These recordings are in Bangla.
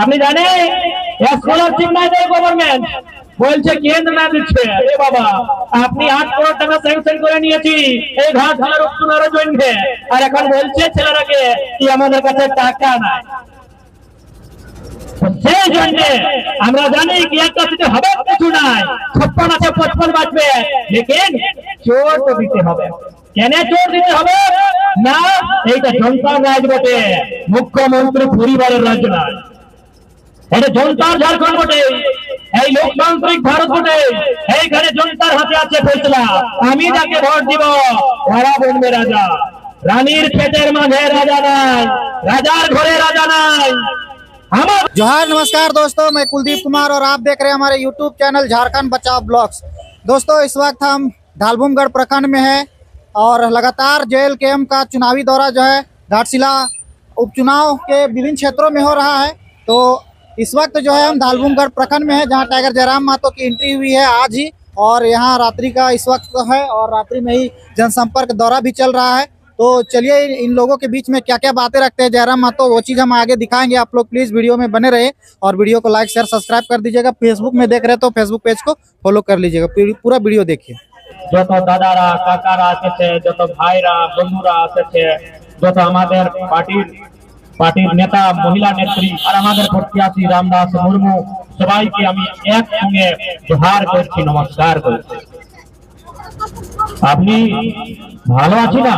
আপনি জানেন স্কলারশিপ না দেয় গভর্নমেন্ট, বলছে কেন্দ্র না দিচ্ছে। আরে বাবা, আপনি 8 করোড় টাকা স্যাংশন করে নিয়েছি এই ঘাটশিলার উপচুনারও জন্য, আর এখন বলছে ছেলেরাকে কি আমাদের কাছে টাকা নাই। সেই জন্য আমরা জানি কি একটা দিতে হবে কিছু নাই, 56 আছে 55 বাঁচবে, লেকিন চোর তো দিতে হবে। কেন চোর দিতে হবে না? এইটা জনতার রাজ বটে, মুখ্যমন্ত্রী পরিবারের রাজ নয়। এটা জনতার ঝাড়খণ্ড বটে, এই লোকতান্ত্রিক ভারত বটে, এইখানে জনতার হাতে আছে ফেসলা। আমি যাকে ভোট দিব ওরা বলবে রাজা। রানীর পেটের মাঝে রাজা নাই, রাজার ঘরে রাজা নাই। जोहार नमस्कार दोस्तों, मैं कुलदीप कुमार और आप देख रहे हैं हमारे YouTube चैनल झारखंड बचाओ ब्लॉग्स। दोस्तों इस वक्त हम ढालभूमगढ़ प्रखंड में हैं और लगातार JLKM का चुनावी दौरा जो है घाटशिला उपचुनाव के विभिन्न क्षेत्रों में हो रहा है। तो इस वक्त जो है हम ढालभूमगढ़ प्रखंड में है, जहां टाइगर जयराम महतो की एंट्री हुई है आज ही, और यहाँ रात्रि का इस वक्त है और रात्रि में ही जनसंपर्क दौरा भी चल रहा है। तो चलिए इन लोगों के बीच में क्या क्या बातें रखते हैं जयराम महतो, वो चीज़ हम आगे दिखाएंगे। आप लोग प्लीज़ वीडियो में बने रहे और वीडियो को लाइक शेयर सब्सक्राइब कर दीजिएगा। फेसबुक में देख रहे हैं तो फेसबुक पेज को फॉलो कर लीजिएगा। पूरा वीडियो देखिए। যত দাদারা কাকারা এসেছে, যত ভাইরা বন্ধুরা এসেছে, যত আমাদের পার্টির নেতা মহিলা নেত্রী আর আমাদের প্রত্যাশী রামদাস মুর্মু, সবাইকে আমি একসঙ্গে জোহার করছি, নমস্কার করছি। আপনি ভালো আছি না?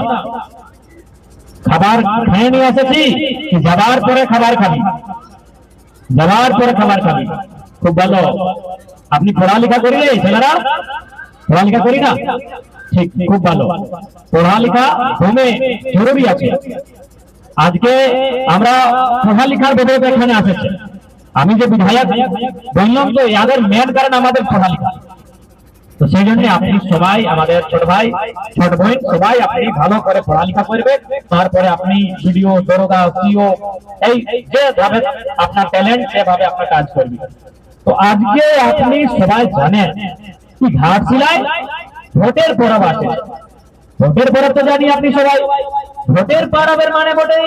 খাবার খেয়ে নিয়ে এসেছি, যাবার পরে খাবার খাবি, যাবার পরে খাবার খাবি। খুব ভালো। আপনি পড়ালেখা করিলে ছেলেরা? পড়ালেখা করি না? ঠিক, খুব ভালো। পড়ালেখা হোমে জরুরি আছে। আজকে আমরা পড়ালেখার ব্যাপারে এখানে আসেছি। আমি যে বিধায়ক বললাম তো এদের মেন কারণ আমাদের পড়ালেখা। তো সেই জন্য আপনি সবাই, আমাদের ছোট ভাই ছোট বোন সবাই আপনি ভালো করে পড়ালেখা করবেন, তারপরে আপনি ভিডিও দরগা সিও এই যেভাবে আপনার ট্যালেন্ট সেভাবে আপনার কাজ করবেন। তো আজকে আপনি সবাই জানেন কি ঘাটশিলায় ভোটের পরব আছে। ভোটের পরব তো জানি আপনি সবাই। ভোটের পরবের মানে বটে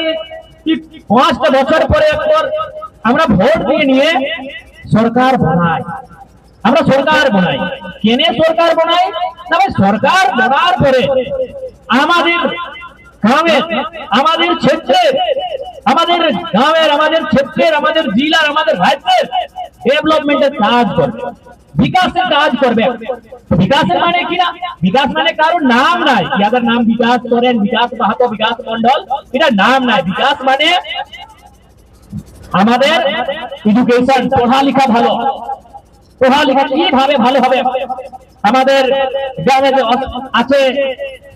কি 5টা বছর পরে একবার আমরা ভোট দিয়ে নিয়ে সরকার বানাই। আমরা সরকার বানাই। কেন সরকার বানাই? না ভাই, সরকার বানার পরে আমাদের গ্রামের, আমাদের ক্ষেত্রের, আমাদের গ্রামের, আমাদের ক্ষেত্রের, আমাদের জেলার, আমাদের রাজ্যের ডেভেলপমেন্টের কাজ করবে, বিকাশের কাজ করবে। বিকাশের মানে কি না? বিকাশ মানে কারোর নাম নাই, যাদের নাম বিকাশ করেন, বিকাশ মাহাতো, বিকাশ মন্ডল, এটা নাম নাই। বিকাশ মানে আমাদের এডুকেশন, পড়ালেখা ভালো, পড়ালেখা কিভাবে ভালো হবে। আমাদের গ্রামে আছে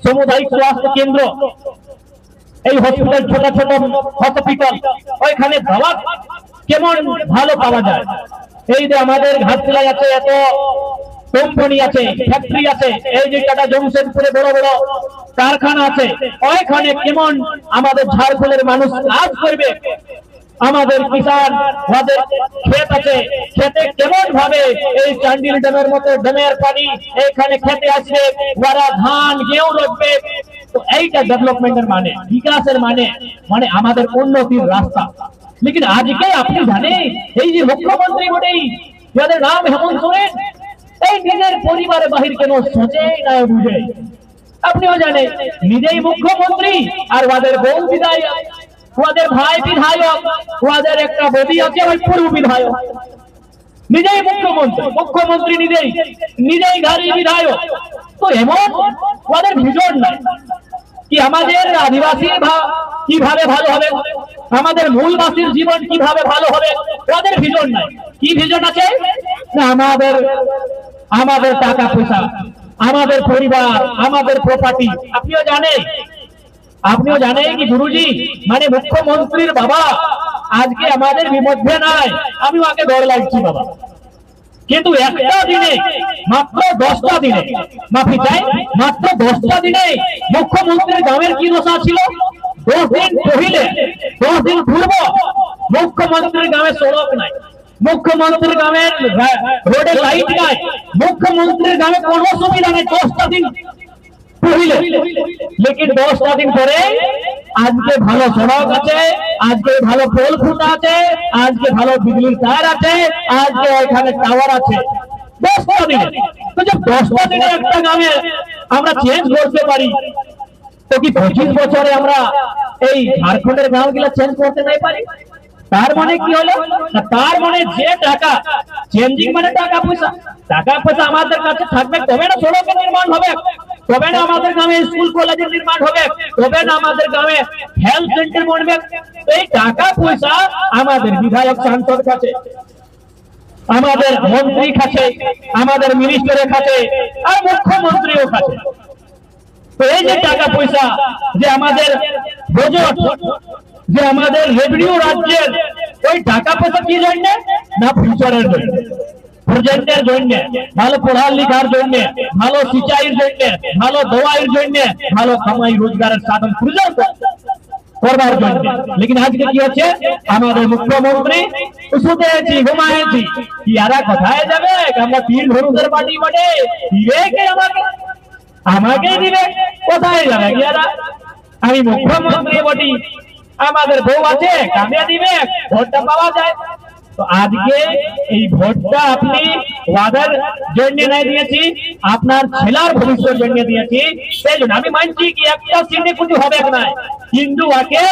সামুদায়িক স্বাস্থ্য কেন্দ্র, এই হসপিটাল, ছোট ছোট হসপিটাল, ওইখানে দাওয়া কেমন ভালো পাওয়া যায়। এই যে আমাদের ঘাটশিলায় আছে এত কোম্পানি আছে, ফ্যাক্টরি আছে, এই যে টাটা জংশনপুরে বড় বড় কারখানা আছে, ওইখানে কেমন আমাদের ঝাড়খণ্ডের মানুষ কাজ করবে। আমাদের কিষান, আমাদের ক্ষেত আছে, খেতে কেমন ভাবে এই চান্ডিল ড্যামের মতো ড্যামের পানি এখানে খেতে আসবে, ওরা ধান গেঁহু রোপবে। তো এইটা ডেভেলপমেন্টের মানে, বিকাশের মানে, মানে আমাদের উন্নতির রাস্তা। লেকিন আজকে আপনি জানেন এই যে মুখ্যমন্ত্রী বটেই, যাদের নাম হেমন্ত সোরেন, এই নিজের পরিবারে বাহির কেন সোচেই না বুঝে। আপনিও জানেন নিজেই মুখ্যমন্ত্রী আর ওদের বউ বিধায়ক, ওদের ভাই বিধায়ক, ওদের একটা বৌদি আছে ওই পূর্ব বিধায়ক। নিজেই মুখ্যমন্ত্রী, মুখ্যমন্ত্রী নিজেই ঘাড়ি বিধায়ক। তো এমন ওদের ভিজন নাই কি আমাদের আদিবাসী কিভাবে ভালো হবে, আমাদের মূলবাসীর জীবন কিভাবে ভালো হবে, ওদের ভিজন নাই। কি ভিজন আছে? না আমাদের টাকা পয়সা, আমাদের পরিবার, আমাদের প্রপার্টি। আপনিও জানেন কি গুরুজি, মানে মুখ্যমন্ত্রীর বাবা আজকে আমাদের মধ্যে নাই। আমিও আগে ডর লাগছি বাবা, কিন্তু একটা দিনে, মাত্র 10টা দিনে, মাফি চাই, মাত্র 10টা দিনে মুখ্যমন্ত্রীর গ্রামের কি দশা ছিল। 10 দিন পহিলে, 10 দিন পূর্ব মুখ্যমন্ত্রীর গ্রামে সড়ক নাই, মুখ্যমন্ত্রীর গ্রামে রোডে লাইট নাই, মুখ্যমন্ত্রীর গ্রামে কোনো সুবিধা নেই 10টা দিন পহিলে। লেকিন 10টা দিন পরে আজকে ভালো সড়ক আছে, আজকে ভালো পোল খুঁটা আছে, আজকে ভালো বিজলির তার আছে, আজকে এখানে টাওয়ার আছে। 10টা দিনে, তো যে 10টা দিনে একটা গ্রামে আমরা চেঞ্জ করতে পারি, তো কি 25 বছরে আমরা এই ঝাড়খণ্ডের গ্রামগুলো চেঞ্জ করতে নাই পারি? তার মানে কি হলো? তার মানে যে টাকা চেঞ্জিং মানে টাকা পয়সা, টাকা পয়সা আমাদের কাছে থাকবে তবে না সড়কের নির্মাণ হবে, তবে না আমাদের গ্রামে স্কুল কলেজের নির্মাণ হবে, তবে না আমাদের গ্রামে হেলথ সেন্টার বনবে। এই টাকা পয়সা আমাদের বিধায়ক সাংসদ কাছে, আমাদের মন্ত্রী কাছে, আমাদের মিনিস্টারের কাছে, আর মুখ্যমন্ত্রীও কাছে। তো এই যে টাকা পয়সা, যে আমাদের বাজেট, যে আমাদের রেভিনিউ রাজ্যের, ওই টাকা পয়সা কি জন্য? না ফিউচারের জন্য, প্রেজেন্টের জন্য, ভালো পড়ালেখার জন্য, ভালো সিঁচাইয়ের জন্য, ভালো দওয়াইয়ের জন্য, ভালো কামাই রোজগারের সাধন প্রেজেন্ট করবার জন্য। লেকিন আজকে কি হচ্ছে? আমাদের মুখ্যমন্ত্রী শুধুছি ঘুমায়েছি, ইয়ারা কোথায় যাবে? আমরা তিন ভরুদের পার্টি বটে, দিবে কে আমাকে? আমাকে দিবে, কোথায় যাবে ইয়ারা? আমি মুখ্যমন্ত্রী বটি, আমাদের বউ আছে, কামে দিবে, ভোটটা পাওয়া যায়। তো আজকে এই ভোটটা আপনি ওয়াদার জন্য নাই দিয়েছি, আপনার ছেলের ভবিষ্যতের জন্য দিয়েছি। সেই জন্য আমি মানছি কি একটা সিটে কিছু হবে না, কিন্তু ওকে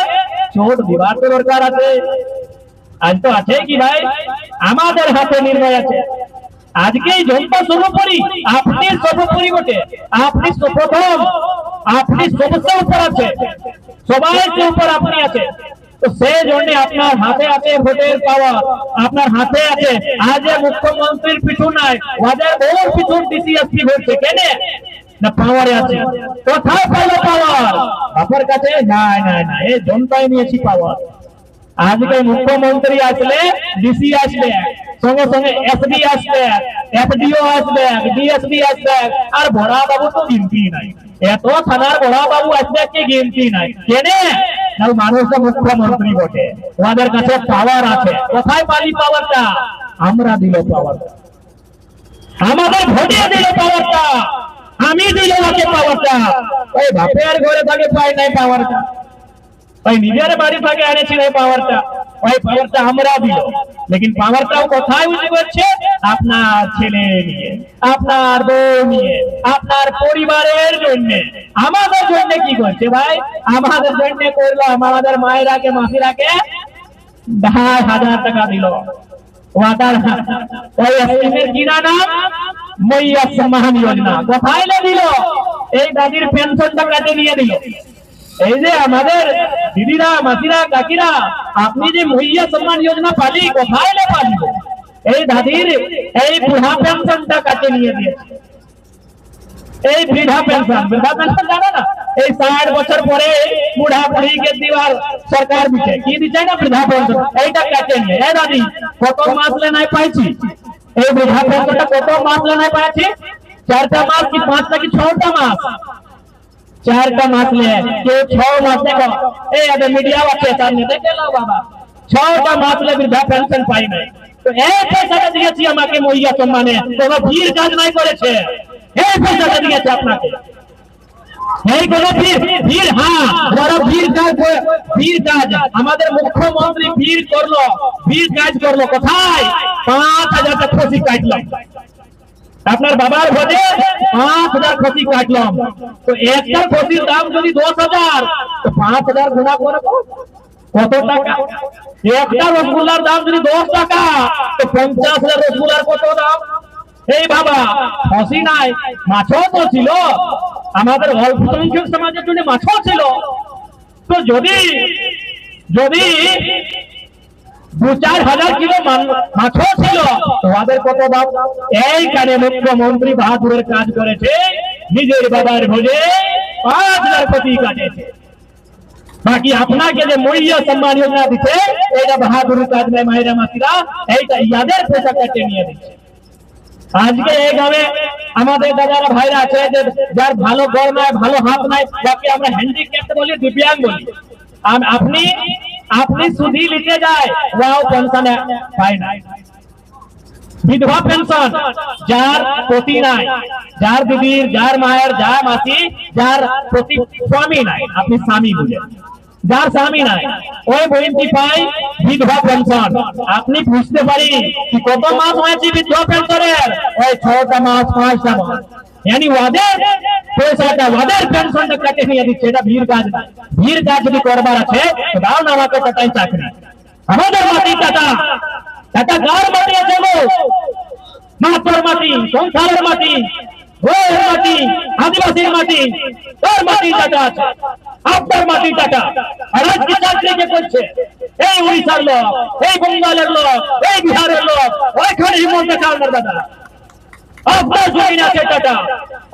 চোট দিবার তো দরকার আছে। আজ তো আছে কি ভাই, আমাদের হাতে নির্ণয় আছে। আজকে এই জনতা সর্বোপরি, আপনি সর্বোপরি বটে, আপনি প্রথম, আপনি সবচেয়ে উপর আছে, সবাই উপর আপনি আছে। তো সেই জন্য আপনার হাতে আছে ভোটের পাওয়ার, আপনার হাতে আছে। আজ মুখ্যমন্ত্রীর পিছু নাই, ওদের ওর পিছন ডিসিএসপি হচ্ছে কেন না? পাওয়ারে আছে। কোথায় পাইলো পাওয়ার? আপনার কাছে নাই নাই না, এই জনতাই নিয়েছি পাওয়ার। আজকে মুখ্যমন্ত্রী আসলে ডিসি আসবে, সঙ্গে সঙ্গে এসডি আসবে, এফডিও আসবে, ডিএসপি আসবে, আর বড়া বাবু তো গিনতি নাই। এত থানার বড়া বাবু আসবে কি গিনতি নাই। কেনে না? মানুষ তো মুখ্যমন্ত্রী বটে, ওদের কাছে পাওয়ার আছে। কোথায় পালি পাওয়ারটা? আমরা দিল পাওয়ারটা, আমাদের ভোটে দিল পাওয়ারটা, আমি দিল ওকে পাওয়ারটা। ওই বাপের ঘরে থাকে পাই নাই পাওয়ারটা, ওই নিজের বাড়ি থেকে এনেছি এই পাওয়ারটা, ওই পাওয়ারটা আমরা দিল। লেকিন পাওয়ারটাও কোথায় ইউজ করছে? আপনার ছেলে নিয়ে, আপনার বউ নিয়ে, আপনার পরিবারের জন্য। আমাদের জন্য কি করছে ভাই? আমাদের জন্য করলো আমাদের মায়েরাকে, মাসিরাকে 10,000 টাকা দিল। ওয়াটার ওই স্কিমের কিনা নাম মৈয়া সম্মান যোজনা। কোথায় দিল? এই দাদির পেনশনটা কাটে নিয়ে দিল। এই যে আমাদের দিদিরা, মাসিরা, কাকিরা, আপনি যে মহিলা সম্মান যোজনা পালি, কোথায় পালি? এই দাদির এই বুড়া পেনশনটা কাটে নিয়ে দিয়েছে। এই বৃদ্ধা পেনশন, বৃদ্ধা পেনশন জানো না? এই 60 বছর পরে বুড়া বুড়িকে দিবার সরকার দিচ্ছে, কি দিচ্ছে না? বৃদ্ধা পেনশন। এইটা কাটে নিয়ে। এই দাদি কত মাস লে নাই পাইছি? এই বৃদ্ধা পেনশনটা কত মাস লে নাই পাইছি? 4টা মাস কি 5টা কি 6টা মাস? 4টা মাস লে, কেউ 6 মাস। দেখো এই আগে মিডিয়া আছে সামনে, দেখে নাও বাবা, 6টা মাস লে বৃদ্ধা পেনশন পাই নাই। তো এই পয়সাটা দিয়েছি আমাকে মহিলা সম্মানে, কোনো ভিড় কাজ নাই করেছে। এই পয়সাটা দিয়েছে আপনাকে, এই কোনো ভিড়, হ্যাঁ বড় ভিড় কাজ, ভিড় কাজ আমাদের মুখ্যমন্ত্রী ভিড় করলো, ভিড় কাজ করলো। কোথায়? 5,000 টাকা খুশি কাটলাম। আপনার বাবার ভোটে 5,000 খুশি কাটলাম। তো একটা খুশির দাম যদি 10,000, তো 5,000 গুণা করবো কত টাকা? একটা রসগোল্লার দাম যদি 10 টাকা, তো 50,000 রসগোল্লার কত দাম? এই বাবা খুশি নাই, মাছও তো ছিল, আমাদের অল্প সংখ্যক সমাজের জন্য মাছও ছিল। তো যদি 2-4 হাজার কিলো মাছও ছিল, ওদের কত দাম? এইখানে মুখ্যমন্ত্রী বাহাদুরের কাজ করেছে, নিজের বাবার ভোজে 5,000 কোটি কাটেছে। বাকি আপনাকে যে মহিলা সম্মান যোজনা দিচ্ছে, এটা বাহাদুরের কাজ নয় মায়েরা, মাসিরা, এইটা ইয়াদের পয়সা কেটে নিয়ে দিচ্ছে। আজকে এই গ্রামে আমাদের দাদারা ভাইরা আছে, যার ভালো গড় নাই, ভালো হাত নাই, যাকে আমরা হ্যান্ডিক্যাপ্ট বলি, দিব্যাঙ্গ বলি। আপনি সুধি লিখে যায়, ওয়াও পেনশন পায় না। বিধবা পেনশন, যার পতি নাই, যার দিদির, যার মায়ের, যার মাসি, যার পতি স্বামী নাই, আপনি স্বামী বুঝেন, যার স্বামী নাই ওই বইনটি পায় বিধবা পেনশন। আপনি বুঝতে পারি কি কত মাস হয়েছে বিধবা পেনশনের? ওই 6টা মাস 5টা মাস, यानी ওদের পয়সাটা ওদের পেনশনটা কেটে নিয়ে দিচ্ছে। এটা ভিড় কাজ না। ভিড় কাজ যদি করবার আছে তো দাও না আমাকে টাকাই চাকরি। আমাদের মাটি টাকা, টাকা কার মাটি আছে গো? মাতর মাটি, সংসারের মাটি, ওই মাটি, আদিবাসীর মাটি, তোর মাটির টাকা আছে, আপনার মাটির টাকা। আর আজকে চাকরি কে করছে? এই উড়িষ্যার লোক, এই বঙ্গালের লোক, এই বিহারের লোক, ওইখানে হিমন্ত চালনার দাদা। আপনার জমিন আছে টাকা,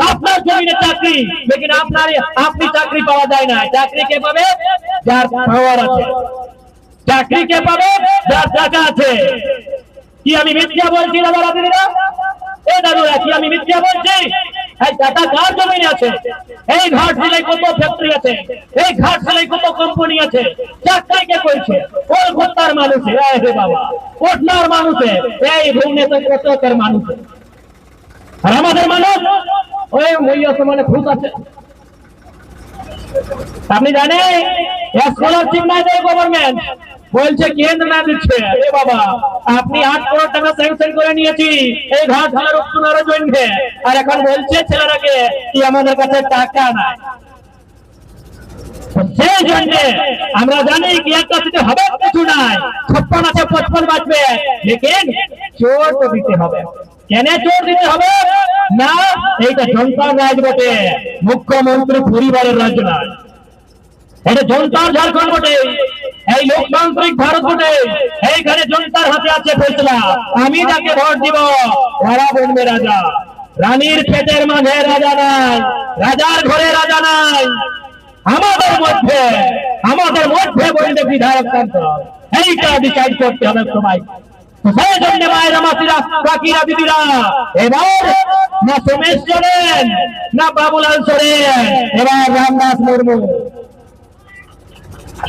আপনার জমিনে চাকরি, লেকিন আপনি চাকরি পাওয়া যায় না। চাকরি কে পাবে? যার পাওয়ার আছে। চাকরি কে পাবে? যার টাকা আছে। কি আমি মিথ্যা বলছি দাদা রাত্রিরা? এই দাদুরা কি আমি মিথ্যা বলছি? এই টাকা কার জমিনে আছে? এই ঘাট জেলায় কত ফ্যাক্টরি আছে, এই ঘাট জেলায় কত কোম্পানি আছে। চাকরি কে করছে? কলকাতার মানুষে, হে বাবা, পটনার মানুষে, এই ভুবনেশ্বর মানুষে। আর আমাদের মানুষ ওই মইয়া সমানে খুশ আছে। আপনি জানেন স্কলারশিপ না দেয় গভর্নমেন্ট, বলছে কেন্দ্র না দিচ্ছে। এ বাবা, আপনি 8 কোটি টাকা স্যাংশন করে নিয়েছি এই ঘাট ঢালার উত্তরের জন্য, আর এখন বলছে ছেলেরাকে কি আমাদের কাছে টাকা নাই। সেই জন্য আমরা জানি কি একটা থেকে হবে কিছু নাই, 56 আছে 55 বাঁচবে, লেকিন চোর তো দিতে হবে। কেন চোর দিতে হবে? না, এইটা জনতার রাজ বটে, মুখ্যমন্ত্রী পরিবারের রাজ্য না। এটা জনতার ঝাড়খণ্ড বটে, এই লোকতান্ত্রিক ভারত বটে। এইখানে জনতার হাতে আছে ফেসলা। আমি যাকে ভোট দিব ওরা বলবে রাজা। রানীর পেটের মাঝে রাজা নাই, রাজার ঘরে রাজা নাই। আমাদের মধ্যে বলবে বিধায়ক তন্ত্র। এইটা ডিসাইড করতে হবে সবাই। সেই জন্য মায়েরা, মাসিরা, কাকিরা, দিদিরা, এবার না সোমেশ সোরেন না বাবুলাল সোরেন, এবার রামদাস মুর্মু।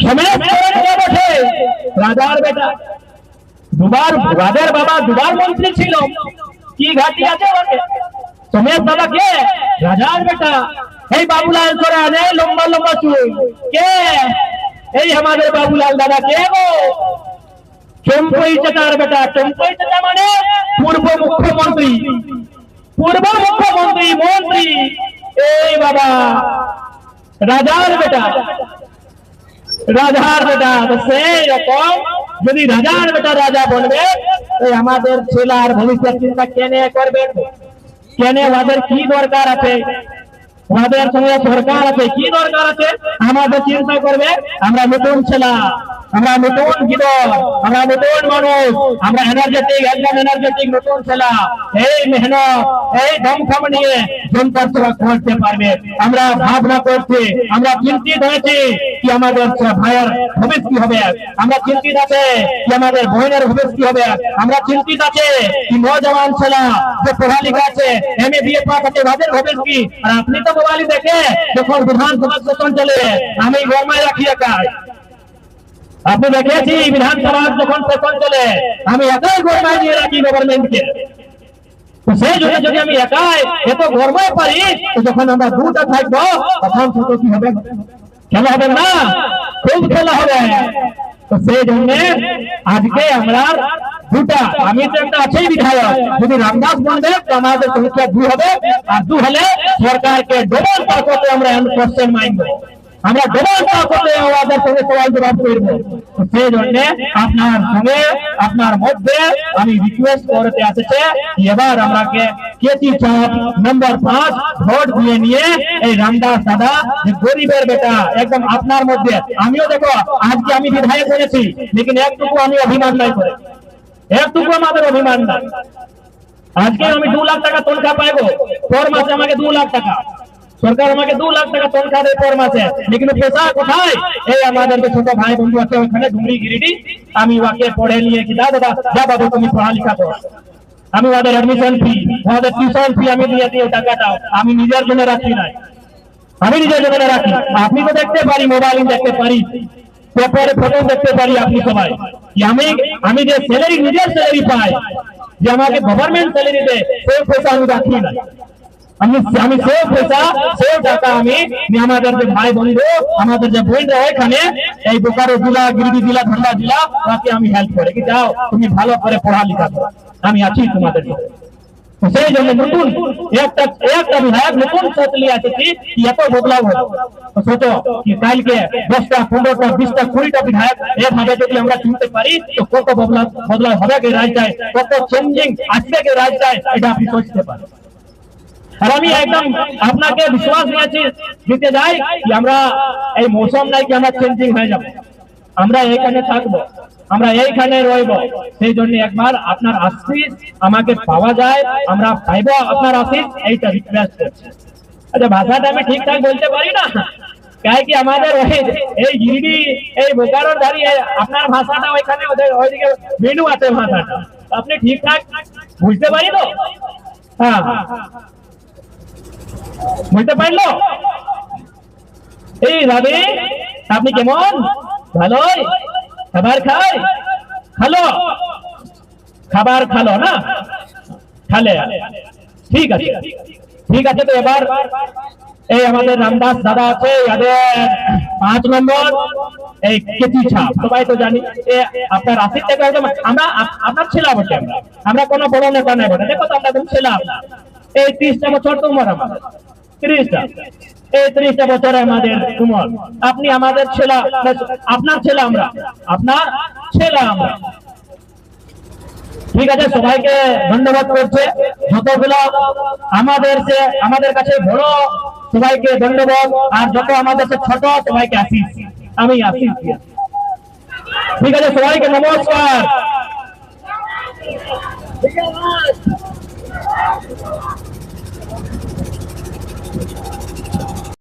সোমেশ সোরেন কে বটে? রাজার বেটা। দুবার রাজার বাবা দুবার মন্ত্রী ছিল। কি ঘাটি আছে বটে? সোমেশ দাদা কে? রাজার বেটা। এই বাবুলাল সোরেন, এই লম্বা লম্বা চুল কে? এই আমাদের বাবুলাল দাদা কে গো? চম্পই চাচার বেটা। চম্পই চাচা মানে পূর্ব মুখ্যমন্ত্রী, মন্ত্রী। এই বাবা রাজার বেটা, তো সেই রকম যদি রাজার বেটা রাজা বলবে, আমাদের ছেলের ভবিষ্যৎ চিন্তা কেনে করবেন? কেনে? ওদের কি দরকার আছে? ওদের সঙ্গে সরকার আছে, কি দরকার আছে? আমাদের চিন্তা করবে আমরা নতুন ছেলা, আমরা নতুন গিদর, আমরা নতুন মানুষ, আমরা এনার্জেটিক, একদম এনার্জেটিক নতুন ছেলা। এই মেহনত, এই দমখম নিয়ে জনতার সেবা করতে পারবে। আমরা ভাবনা করছি, আমরা চিন্তিত হয়েছি কি আমাদের ভাইয়ের ভবিষ্যৎ কি হবে। আমরা চিন্তিত আছে কি আমাদের বোনের ভবিষ্যৎ কি হবে। আমরা চিন্তিত আছে কি নজওয়ান ছেলা যে পড়ালেখা আছে, এমএ বিএ পাস আছে, তাদের ভবিষ্যৎ কি। আর আপনি তো মোবাইল দেখে যখন বিধানসভা সেশন চলে, আমি গরমায় রাখি একাই। আপনি দেখেছি বিধানসভা যখন সেশন চলে, আমি একাই গরমায় দিয়ে রাখি গভর্নমেন্টকে। সেই জন্য যদি আমি একাই এত গরমায় পারি, যখন আমরা দুটা থাকবো তখন ছোট কি হবে? খেলা হবে না? খুব খেলা হবে। তো সেই জন্য আজকে আমরা দুটা, আমি তো একটা আছেই বিধায়ক, যদি রামদাস বলবে তো আমাদের সংখ্যা 2 হবে। আর 2 হলে সরকারকে ডবল তাকতে আমরা কোশ্চেন মাইনবো, আমরা ডবল তাকতে আমাদের সঙ্গে সবাই জবাব করবো। সেই জন্য আপনার সঙ্গে আপনার মধ্যে আমি রিকোয়েস্ট করতে আসছে, এবার আমরাকে কেটি চাপ নম্বর 5 ভোট দিয়ে নিয়ে এই রামদাস দাদা যে গরিবের বেটা একদম আপনার মধ্যে। আমিও দেখো আজকে আমি বিধায়ক বলেছি, লেকিন একটুকু আমি অভিমান নাই করে, একটুকু আমাদের অভিমান নাই। আজকে আমি 2 লাখ টাকা তনখা পাইবো, পর মাসে আমাকে 2 লাখ টাকা সরকার আমাকে 2 লাখ টাকা তনখা দেয় পর মাসে, লেকিন পেশা কোথায়? এই আমাদের ছোট ভাই বন্ধু আছে ওখানে ডুমরি গিরিডি, আমি ওকে পড়ে নিয়ে কি দাদা যা বাবু তুমি পড়ালেখা করো, আমি ওদের অ্যাডমিশন ফি, ওদের টিউশন ফি আমি দিয়ে দিয়ে টাকাটাও আমি নিজের জন্য রাখি নাই, আমি নিজের জন্য রাখি। আপনি তো দেখতে পারি, মোবাইল দেখতে পারি, পেপারে ফটো দেখতে পারি আপনি সবাই, আমি যে স্যালারি নিজের স্যালারি পাই, যে আমাকে গভর্নমেন্ট স্যালারি দেয় সেই পয়সা আমি রাখি না। আমি সেও পয়সা সেও টাকা আমি আমাদের যে ভাই বন্ধু আমাদের যে বোনরা এখানে এই বোকারো জেলা গিরিডি জেলা ধনবাদ জেলা তাকে আমি হেল্প করে কি যাও তুমি ভালো করে পড়ালেখা করো, আমি আছি তোমাদের সাথে। সেই জন্য নতুন একটা বিধায়ক নতুন সোচ নিয়ে এসেছি কি এত বদলাও হলো। সোচো কি কালকে 10টা 15টা 20টা 20টা বিধায়ক এভাবে যদি আমরা চিনতে পারি তো কত বদলাও হবে কি রাজ্যে, কত চেঞ্জিং আসবে কি রাজ্যে, এটা আপনি সোচতে পারেন। আর আমি একদম আপনাকে বিশ্বাস দিতে যাই কি আমরা এই মৌসুম নাই কি আমরা চেঞ্জিং হয়ে যাব, আমরা এইখানে থাকবো, আমরা এইখানে রইব। সেই জন্য একবার আপনার আশীষ আমাকে পাওয়া যায়, আমরা পাইব আপনার আশীষ, এইটা রিকোয়েস্ট করছি। আচ্ছা ভাষাটা আমি ঠিকঠাক বলতে পারি না, কাই কি আমাদের এই গিরিডি এই বোকারোর দাঁড়িয়ে আপনার ভাষাটা ওইখানে ওদের ওইদিকে মেনু আছে ভাষাটা, আপনি ঠিকঠাক বুঝতে পারি তো? হ্যাঁ বুঝতে পারলো? এই দাদি আপনি কেমন? ভালোই? খাবার খাই খালো, খাবার খালো না খালে, ঠিক আছে ঠিক আছে। তো এবার এই আমাদের রামদাস দাদা আছে, এদের 5 নম্বর এই কেচি ছাপ সবাই তো জানি। আপনার আশীষ থেকে আমরা আপনার ছেলে বটে, আমরা কোনো বড় নেতা নাই বটে, দেখো তো আমরা ছেলে আপনার এই 30টা বছর তোমার আমাদের 30টা এই 30টা বছরে আমাদের উমর, আপনি আমাদের ছেলে, আপনার ছেলে আমরা, আপনার ছেলে আমরা। ঠিক আছে, সবাইকে ধন্যবাদ করছে যতগুলো আমাদের কাছে বড় সবাইকে ধন্যবাদ, আর যত আমাদের ছোট সবাইকে আশীষ, আমি আশীষ। ঠিক আছে, সবাইকে নমস্কার।